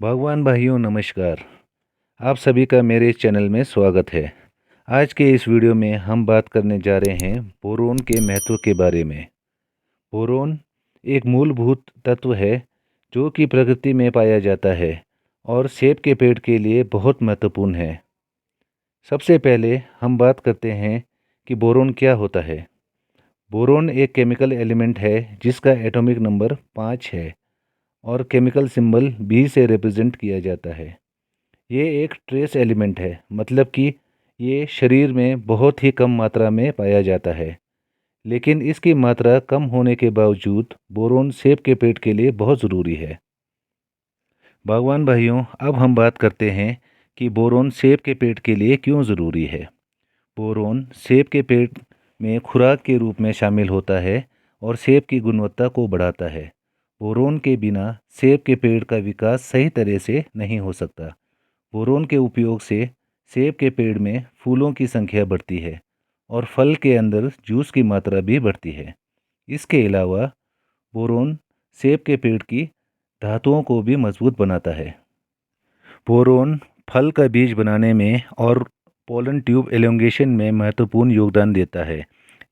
भगवान भाइयों नमस्कार। आप सभी का मेरे चैनल में स्वागत है। आज के इस वीडियो में हम बात करने जा रहे हैं बोरोन के महत्व के बारे में। बोरोन एक मूलभूत तत्व है जो कि प्रकृति में पाया जाता है और सेब के पेड़ के लिए बहुत महत्वपूर्ण है। सबसे पहले हम बात करते हैं कि बोरोन क्या होता है। बोरोन एक केमिकल एलिमेंट है जिसका एटॉमिक नंबर 5 है और केमिकल सिंबल B से रिप्रेजेंट किया जाता है। ये एक ट्रेस एलिमेंट है, मतलब कि ये शरीर में बहुत ही कम मात्रा में पाया जाता है, लेकिन इसकी मात्रा कम होने के बावजूद बोरोन सेब के पेड़ के लिए बहुत ज़रूरी है। भगवान भाइयों, अब हम बात करते हैं कि बोरोन सेब के पेड़ के लिए क्यों ज़रूरी है। बोरोन सेब के पेड़ में खुराक के रूप में शामिल होता है और सेब की गुणवत्ता को बढ़ाता है। बोरोन के बिना सेब के पेड़ का विकास सही तरह से नहीं हो सकता। बोरोन के उपयोग से सेब के पेड़ में फूलों की संख्या बढ़ती है और फल के अंदर जूस की मात्रा भी बढ़ती है। इसके अलावा बोरोन सेब के पेड़ की धातुओं को भी मजबूत बनाता है। बोरोन फल का बीज बनाने में और पोलन ट्यूब एलोंगेशन में महत्वपूर्ण योगदान देता है।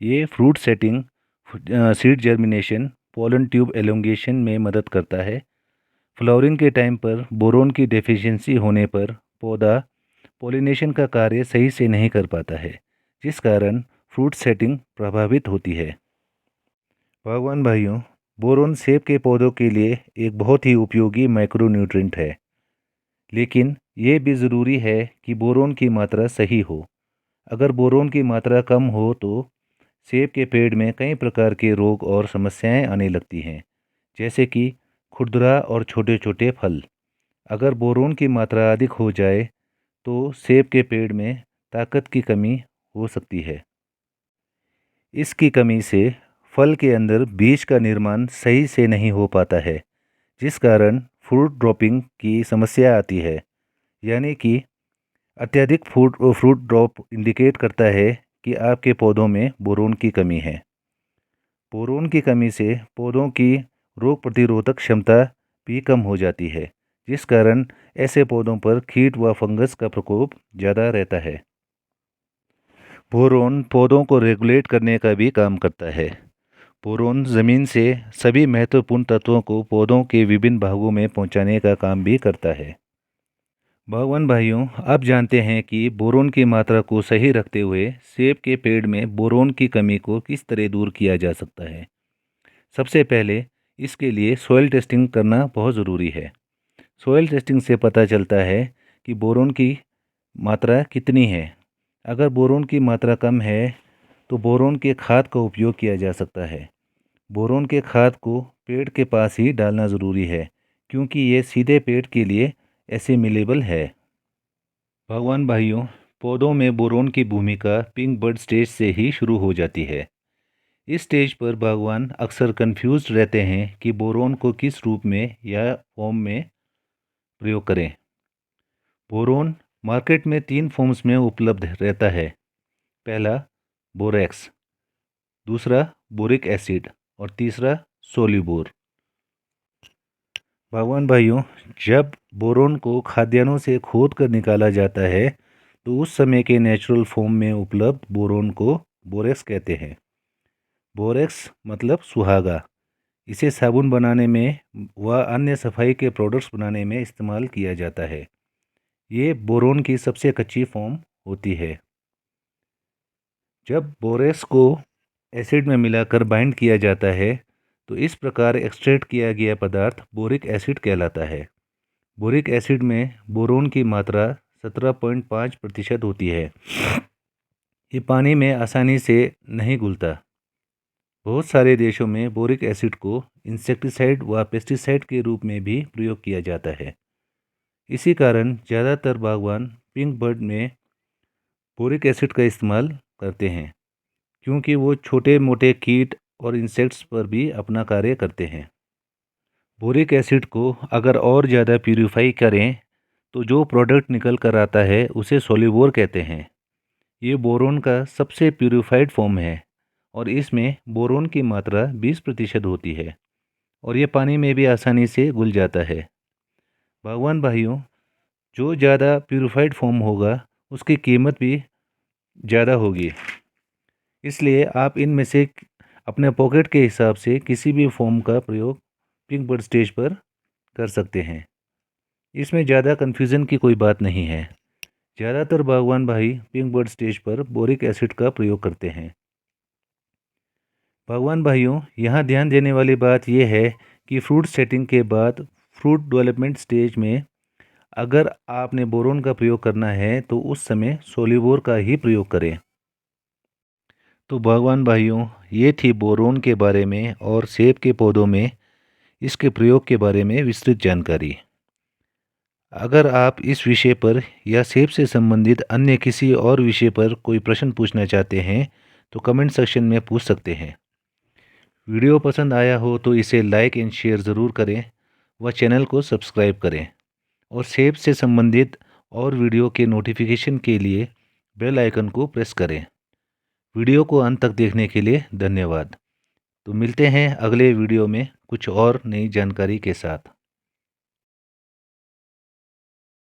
ये fruit setting, seed germination, pollen tube elongation में मदद करता है। फ्लावरिंग के टाइम पर बोरोन की डेफिशिएंसी होने पर पौधा पॉलिनेशन का कार्य सही से नहीं कर पाता है, जिस कारण फ्रूट सेटिंग प्रभावित होती है। भगवान भाइयों, बोरोन सेब के पौधों के लिए एक बहुत ही उपयोगी माइक्रोन्यूट्रिएंट है, लेकिन ये भी ज़रूरी है कि बोरोन की मात्रा सही हो। अगर बोरोन की मात्रा कम हो तो सेब के पेड़ में कई प्रकार के रोग और समस्याएं आने लगती हैं, जैसे कि खुरदरा और छोटे छोटे फल। अगर बोरोन की मात्रा अधिक हो जाए तो सेब के पेड़ में ताकत की कमी हो सकती है। इसकी कमी से फल के अंदर बीज का निर्माण सही से नहीं हो पाता है, जिस कारण फ्रूट ड्रॉपिंग की समस्या आती है। यानी कि अत्यधिक फ्रूट ड्रॉप इंडिकेट करता है कि आपके पौधों में बोरोन की कमी है। बोरोन की कमी से पौधों की रोग प्रतिरोधक क्षमता भी कम हो जाती है, जिस कारण ऐसे पौधों पर कीट व फंगस का प्रकोप ज़्यादा रहता है। बोरोन पौधों को रेगुलेट करने का भी काम करता है। बोरोन ज़मीन से सभी महत्वपूर्ण तत्वों को पौधों के विभिन्न भागों में पहुंचाने का काम भी करता है। भगवान भाइयों, आप जानते हैं कि बोरोन की मात्रा को सही रखते हुए सेब के पेड़ में बोरोन की कमी को किस तरह दूर किया जा सकता है। सबसे पहले इसके लिए सॉइल टेस्टिंग करना बहुत ज़रूरी है। सॉइल टेस्टिंग से पता चलता है कि बोरोन की मात्रा कितनी है। अगर बोरोन की मात्रा कम है तो बोरोन के खाद का उपयोग किया जा सकता है। बोरोन के खाद को पेड़ के पास ही डालना ज़रूरी है, क्योंकि ये सीधे पेड़ के लिए एसिमिलेबल है। भगवान भाइयों, पौधों में बोरोन की भूमिका पिंक बड स्टेज से ही शुरू हो जाती है। इस स्टेज पर बागवान अक्सर कंफ्यूज्ड रहते हैं कि बोरोन को किस रूप में या फॉर्म में प्रयोग करें। बोरोन मार्केट में 3 फॉर्म्स में उपलब्ध रहता है। पहला बोरैक्स, दूसरा बोरिक एसिड और तीसरा सोल्यूबोर। भगवान भाइयों, जब बोरोन को खाद्यान्नों से खोद कर निकाला जाता है तो उस समय के नेचुरल फॉर्म में उपलब्ध बोरोन को बोरेक्स कहते हैं। बोरेक्स मतलब सुहागा। इसे साबुन बनाने में व अन्य सफाई के प्रोडक्ट्स बनाने में इस्तेमाल किया जाता है। ये बोरोन की सबसे कच्ची फॉर्म होती है। जब बोरेक्स को एसिड में मिलाकर बाइंड किया जाता है तो इस प्रकार एक्सट्रैक्ट किया गया पदार्थ बोरिक एसिड कहलाता है। बोरिक एसिड में बोरोन की मात्रा 17.5% होती है। ये पानी में आसानी से नहीं घुलता। बहुत सारे देशों में बोरिक एसिड को इंसेक्टिसाइड व पेस्टिसाइड के रूप में भी प्रयोग किया जाता है। इसी कारण ज़्यादातर बागवान पिंक बड में बोरिक एसिड का इस्तेमाल करते हैं, क्योंकि वो छोटे मोटे कीट और इंसेक्ट्स पर भी अपना कार्य करते हैं। बोरिक एसिड को अगर और ज़्यादा प्यूरिफाई करें तो जो प्रोडक्ट निकल कर आता है उसे सोल्यूबोर कहते हैं। ये बोरोन का सबसे प्यूरिफाइड फॉर्म है और इसमें बोरोन की मात्रा 20% होती है और ये पानी में भी आसानी से घुल जाता है। बागवान भाइयों, जो ज़्यादा प्यूरिफाइड फॉर्म होगा उसकी कीमत भी ज़्यादा होगी, इसलिए आप इनमें से अपने पॉकेट के हिसाब से किसी भी फॉर्म का प्रयोग पिंक बड स्टेज पर कर सकते हैं। इसमें ज़्यादा कन्फ्यूज़न की कोई बात नहीं है। ज़्यादातर बागवान भाई पिंक बड स्टेज पर बोरिक एसिड का प्रयोग करते हैं। बागवान भाइयों, यहाँ ध्यान देने वाली बात यह है कि फ्रूट सेटिंग के बाद फ्रूट डेवलपमेंट स्टेज में अगर आपने बोरोन का प्रयोग करना है तो उस समय सोलिबोर का ही प्रयोग करें। तो बागवान भाइयों, ये थी बोरोन के बारे में और सेब के पौधों में इसके प्रयोग के बारे में विस्तृत जानकारी। अगर आप इस विषय पर या सेब से संबंधित अन्य किसी और विषय पर कोई प्रश्न पूछना चाहते हैं तो कमेंट सेक्शन में पूछ सकते हैं। वीडियो पसंद आया हो तो इसे लाइक एंड शेयर ज़रूर करें व चैनल को सब्सक्राइब करें और सेब से संबंधित और वीडियो के नोटिफिकेशन के लिए बेल आइकन को प्रेस करें। वीडियो को अंत तक देखने के लिए धन्यवाद। तो मिलते हैं अगले वीडियो में कुछ और नई जानकारी के साथ।